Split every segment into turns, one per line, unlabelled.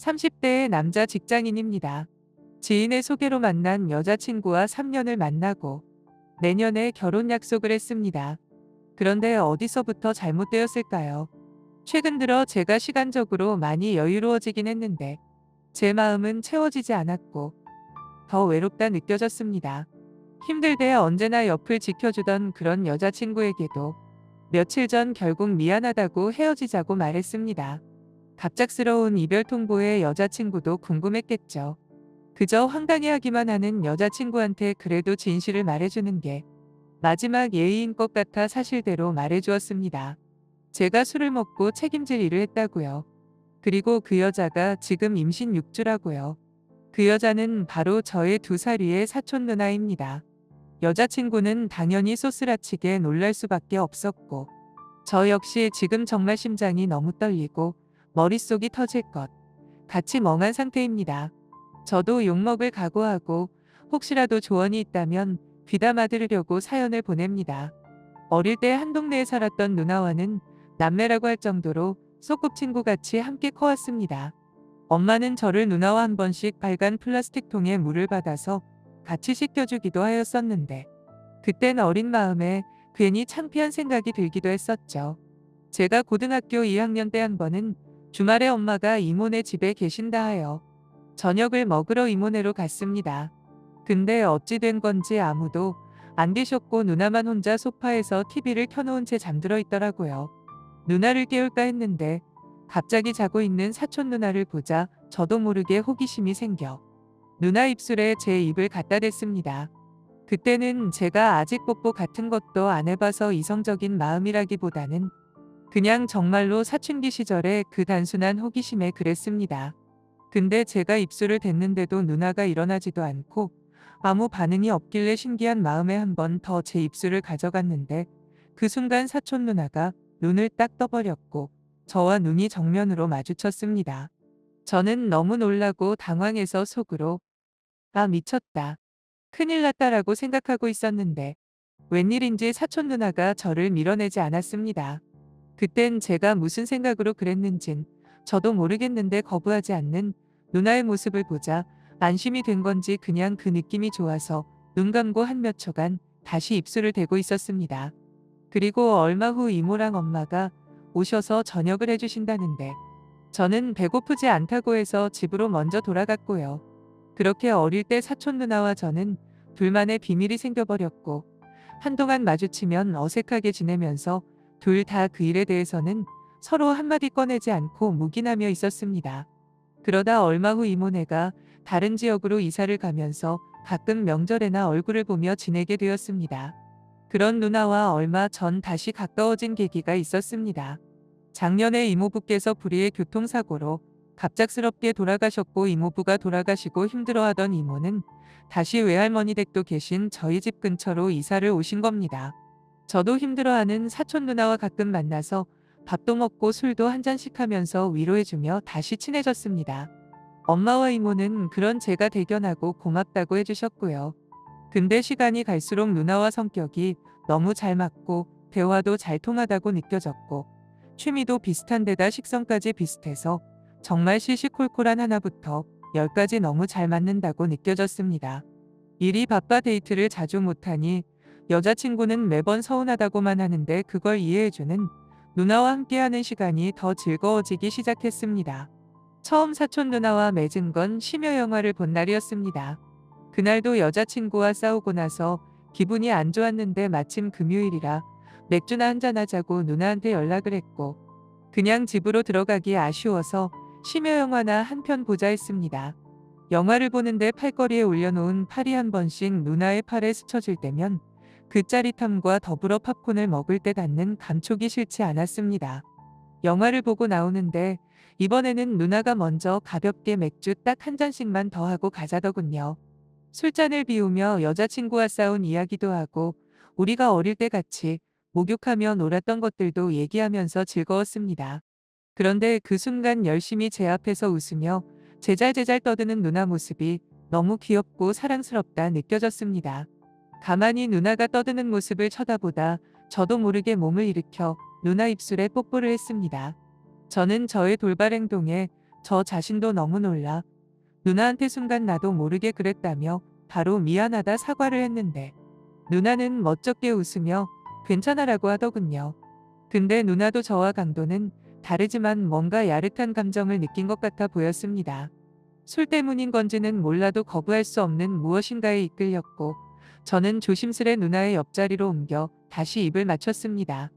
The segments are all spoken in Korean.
30대의 남자 직장인입니다. 지인의 소개로 만난 여자친구와 3년을 만나고 내년에 결혼 약속을 했습니다. 그런데 어디서부터 잘못되었을까요? 최근 들어 제가 시간적으로 많이 여유로워지긴 했는데 제 마음은 채워지지 않았고 더 외롭다 느껴졌습니다. 힘들 때 언제나 옆을 지켜주던 그런 여자친구에게도 며칠 전 결국 미안하다고 헤어지자고 말했습니다. 갑작스러운 이별 통보에 여자친구도 궁금했겠죠. 그저 황당해하기만 하는 여자친구한테 그래도 진실을 말해주는 게 마지막 예의인 것 같아 사실대로 말해주었습니다. 제가 술을 먹고 책임질 일을 했다고요. 그리고 그 여자가 지금 임신 6주라고요. 그 여자는 바로 저의 2살 위의 사촌 누나입니다. 여자친구는 당연히 소스라치게 놀랄 수밖에 없었고 저 역시 지금 정말 심장이 너무 떨리고 머릿속이 터질 것 같이 멍한 상태입니다. 저도 욕먹을 각오하고 혹시라도 조언이 있다면 귀담아 들으려고 사연을 보냅니다. 어릴 때 한 동네에 살았던 누나와는 남매라고 할 정도로 소꿉친구같이 함께 커왔습니다. 엄마는 저를 누나와 한 번씩 빨간 플라스틱 통에 물을 받아서 같이 씻겨주기도 하였었는데 그땐 어린 마음에 괜히 창피한 생각이 들기도 했었죠. 제가 고등학교 2학년 때 한 번은 주말에 엄마가 이모네 집에 계신다 하여 저녁을 먹으러 이모네로 갔습니다. 근데 어찌 된 건지 아무도 안 계셨고 누나만 혼자 소파에서 TV를 켜놓은 채 잠들어 있더라고요. 누나를 깨울까 했는데 갑자기 자고 있는 사촌 누나를 보자 저도 모르게 호기심이 생겨 누나 입술에 제 입을 갖다 댔습니다. 그때는 제가 아직 뽀뽀 같은 것도 안 해봐서 이성적인 마음이라기보다는 그냥 정말로 사춘기 시절에 그 단순한 호기심에 그랬습니다. 근데 제가 입술을 댔는데도 누나가 일어나지도 않고 아무 반응이 없길래 신기한 마음에 한 번 더 제 입술을 가져갔는데 그 순간 사촌 누나가 눈을 딱 떠버렸고 저와 눈이 정면으로 마주쳤습니다. 저는 너무 놀라고 당황해서 속으로 아 미쳤다. 큰일 났다라고 생각하고 있었는데 웬일인지 사촌 누나가 저를 밀어내지 않았습니다. 그땐 제가 무슨 생각으로 그랬는진 저도 모르겠는데 거부하지 않는 누나의 모습을 보자 안심이 된 건지 그냥 그 느낌이 좋아서 눈 감고 한 몇 초간 다시 입술을 대고 있었습니다. 그리고 얼마 후 이모랑 엄마가 오셔서 저녁을 해주신다는데 저는 배고프지 않다고 해서 집으로 먼저 돌아갔고요. 그렇게 어릴 때 사촌 누나와 저는 둘만의 비밀이 생겨버렸고 한동안 마주치면 어색하게 지내면서 둘 다 그 일에 대해서는 서로 한마디 꺼내지 않고 묵인하며 있었습니다. 그러다 얼마 후 이모네가 다른 지역으로 이사를 가면서 가끔 명절에나 얼굴을 보며 지내게 되었습니다. 그런 누나와 얼마 전 다시 가까워진 계기가 있었습니다. 작년에 이모부께서 불의의 교통사고로 갑작스럽게 돌아가셨고 이모부가 돌아가시고 힘들어하던 이모는 다시 외할머니 댁도 계신 저희 집 근처로 이사를 오신 겁니다. 저도 힘들어하는 사촌 누나와 가끔 만나서 밥도 먹고 술도 한 잔씩 하면서 위로해주며 다시 친해졌습니다. 엄마와 이모는 그런 제가 대견하고 고맙다고 해주셨고요. 근데 시간이 갈수록 누나와 성격이 너무 잘 맞고 대화도 잘 통하다고 느껴졌고 취미도 비슷한 데다 식성까지 비슷해서 정말 시시콜콜한 하나부터 10까지 너무 잘 맞는다고 느껴졌습니다. 일이 바빠 데이트를 자주 못하니 여자친구는 매번 서운하다고만 하는데 그걸 이해해주는 누나와 함께하는 시간이 더 즐거워지기 시작했습니다. 처음 사촌 누나와 맺은 건 심야 영화를 본 날이었습니다. 그날도 여자친구와 싸우고 나서 기분이 안 좋았는데 마침 금요일이라 맥주나 한잔하자고 누나한테 연락을 했고 그냥 집으로 들어가기 아쉬워서 심야 영화나 한 편 보자 했습니다. 영화를 보는데 팔걸이에 올려놓은 팔이 한 번씩 누나의 팔에 스쳐질 때면 그 짜릿함과 더불어 팝콘을 먹을 때 닿는 감촉이 싫지 않았습니다. 영화를 보고 나오는데 이번에는 누나가 먼저 가볍게 맥주 딱 한 잔씩만 더 하고 가자더군요. 술잔을 비우며 여자친구와 싸운 이야기도 하고 우리가 어릴 때 같이 목욕하며 놀았던 것들도 얘기하면서 즐거웠습니다. 그런데 그 순간 열심히 제 앞에서 웃으며 제잘제잘 떠드는 누나 모습이 너무 귀엽고 사랑스럽다 느껴졌습니다. 가만히 누나가 떠드는 모습을 쳐다보다 저도 모르게 몸을 일으켜 누나 입술에 뽀뽀를 했습니다. 저는 저의 돌발 행동에 저 자신도 너무 놀라 누나한테 순간 나도 모르게 그랬다며 바로 미안하다 사과를 했는데 누나는 멋쩍게 웃으며 괜찮아라고 하더군요. 근데 누나도 저와 강도는 다르지만 뭔가 야릇한 감정을 느낀 것 같아 보였습니다. 술 때문인 건지는 몰라도 거부할 수 없는 무엇인가에 이끌렸고 저는 조심스레 누나의 옆자리로 옮겨 다시 입을 맞췄습니다.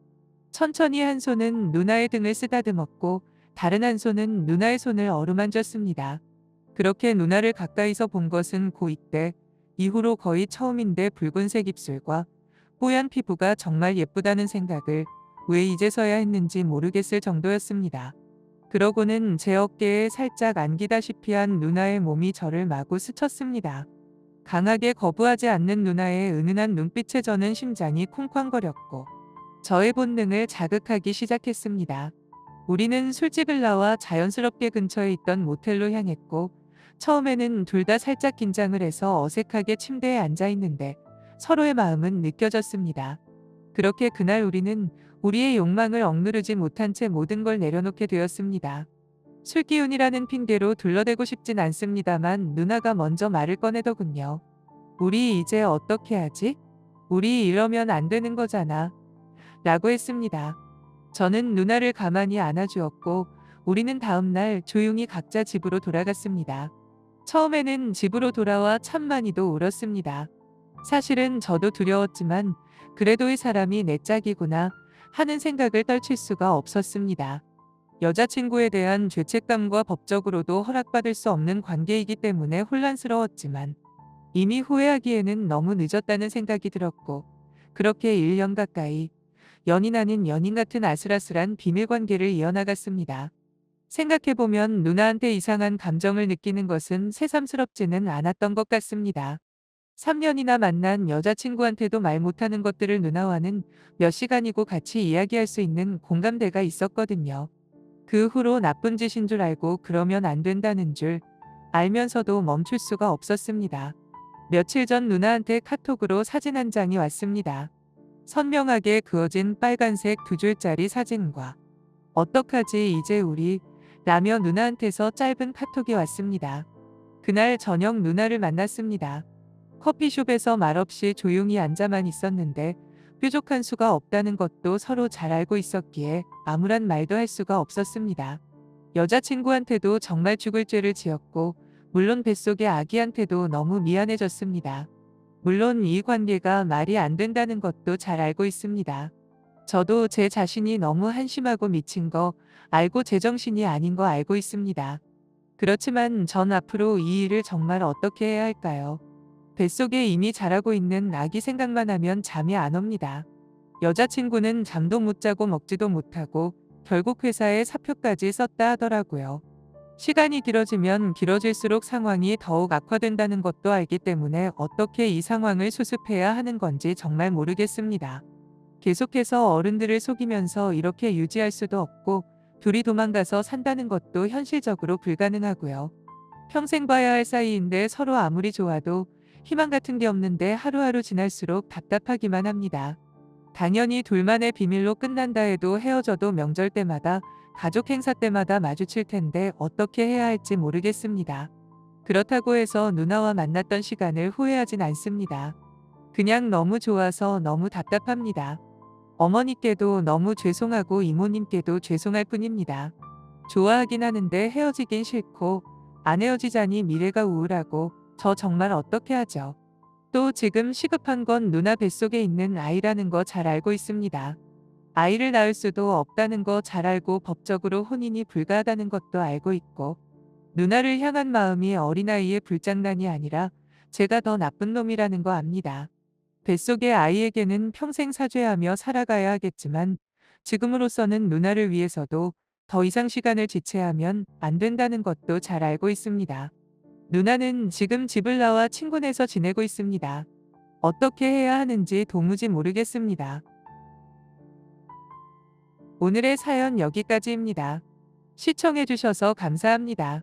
천천히 한 손은 누나의 등을 쓰다듬었고 다른 한 손은 누나의 손을 어루만졌습니다. 그렇게 누나를 가까이서 본 것은 고 이때 이후로 거의 처음인데 붉은색 입술과 뽀얀 피부가 정말 예쁘다는 생각을 왜 이제서야 했는지 모르겠을 정도였습니다. 그러고는 제 어깨에 살짝 안기다시피 한 누나의 몸이 저를 마구 스쳤습니다. 강하게 거부하지 않는 누나의 은은한 눈빛에 저는 심장이 쿵쾅거렸고 저의 본능을 자극하기 시작했습니다. 우리는 술집을 나와 자연스럽게 근처에 있던 모텔로 향했고 처음에는 둘 다 살짝 긴장을 해서 어색하게 침대에 앉아 있는데 서로의 마음은 느껴졌습니다. 그렇게 그날 우리는 우리의 욕망을 억누르지 못한 채 모든 걸 내려놓게 되었습니다. 술기운이라는 핑계로 둘러대고 싶진 않습니다만 누나가 먼저 말을 꺼내더군요. 우리 이제 어떻게 하지? 우리 이러면 안 되는 거잖아. 라고 했습니다. 저는 누나를 가만히 안아주었고 우리는 다음날 조용히 각자 집으로 돌아갔습니다. 처음에는 집으로 돌아와 참 많이도 울었습니다. 사실은 저도 두려웠지만 그래도 이 사람이 내 짝이구나 하는 생각을 떨칠 수가 없었습니다. 여자친구에 대한 죄책감과 법적으로도 허락받을 수 없는 관계이기 때문에 혼란스러웠지만 이미 후회하기에는 너무 늦었다는 생각이 들었고 그렇게 1년 가까이 연인 아닌 연인 같은 아슬아슬한 비밀관계를 이어나갔습니다. 생각해보면 누나한테 이상한 감정을 느끼는 것은 새삼스럽지는 않았던 것 같습니다. 3년이나 만난 여자친구한테도 말 못하는 것들을 누나와는 몇 시간이고 같이 이야기할 수 있는 공감대가 있었거든요. 그 후로 나쁜 짓인 줄 알고 그러면 안 된다는 줄 알면서도 멈출 수가 없었습니다. 며칠 전 누나한테 카톡으로 사진 한 장이 왔습니다. 선명하게 그어진 빨간색 2줄짜리 사진과 어떡하지 이제 우리 라며 누나한테서 짧은 카톡이 왔습니다. 그날 저녁 누나를 만났습니다. 커피숍에서 말없이 조용히 앉아만 있었는데 뾰족한 수가 없다는 것도 서로 잘 알고 있었기에 아무런 말도 할 수가 없었습니다. 여자친구한테도 정말 죽을 죄를 지었고 물론 뱃속의 아기한테도 너무 미안해졌습니다. 물론 이 관계가 말이 안 된다는 것도 잘 알고 있습니다. 저도 제 자신이 너무 한심하고 미친 거 알고 제정신이 아닌 거 알고 있습니다. 그렇지만 전 앞으로 이 일을 정말 어떻게 해야 할까요? 뱃속에 이미 자라고 있는 아기 생각만 하면 잠이 안 옵니다. 여자친구는 잠도 못 자고 먹지도 못하고 결국 회사에 사표까지 썼다 하더라고요. 시간이 길어지면 길어질수록 상황이 더욱 악화된다는 것도 알기 때문에 어떻게 이 상황을 수습해야 하는 건지 정말 모르겠습니다. 계속해서 어른들을 속이면서 이렇게 유지할 수도 없고 둘이 도망가서 산다는 것도 현실적으로 불가능하고요. 평생 봐야 할 사이인데 서로 아무리 좋아도 희망 같은 게 없는데 하루하루 지날수록 답답하기만 합니다. 당연히 둘만의 비밀로 끝난다 해도 헤어져도 명절 때마다 가족 행사 때마다 마주칠 텐데 어떻게 해야 할지 모르겠습니다. 그렇다고 해서 누나와 만났던 시간을 후회하진 않습니다. 그냥 너무 좋아서 너무 답답합니다. 어머니께도 너무 죄송하고 이모님께도 죄송할 뿐입니다. 좋아하긴 하는데 헤어지긴 싫고 안 헤어지자니 미래가 우울하고 저 정말 어떻게 하죠? 또 지금 시급한 건 누나 뱃속에 있는 아이라는 거 잘 알고 있습니다. 아이를 낳을 수도 없다는 거 잘 알고 법적으로 혼인이 불가하다는 것도 알고 있고 누나를 향한 마음이 어린아이의 불장난이 아니라 제가 더 나쁜 놈이라는 거 압니다. 뱃속의 아이에게는 평생 사죄하며 살아가야 하겠지만 지금으로서는 누나를 위해서도 더 이상 시간을 지체하면 안 된다는 것도 잘 알고 있습니다. 누나는 지금 집을 나와 친구네서 지내고 있습니다. 어떻게 해야 하는지 도무지 모르겠습니다. 오늘의 사연 여기까지입니다. 시청해주셔서 감사합니다.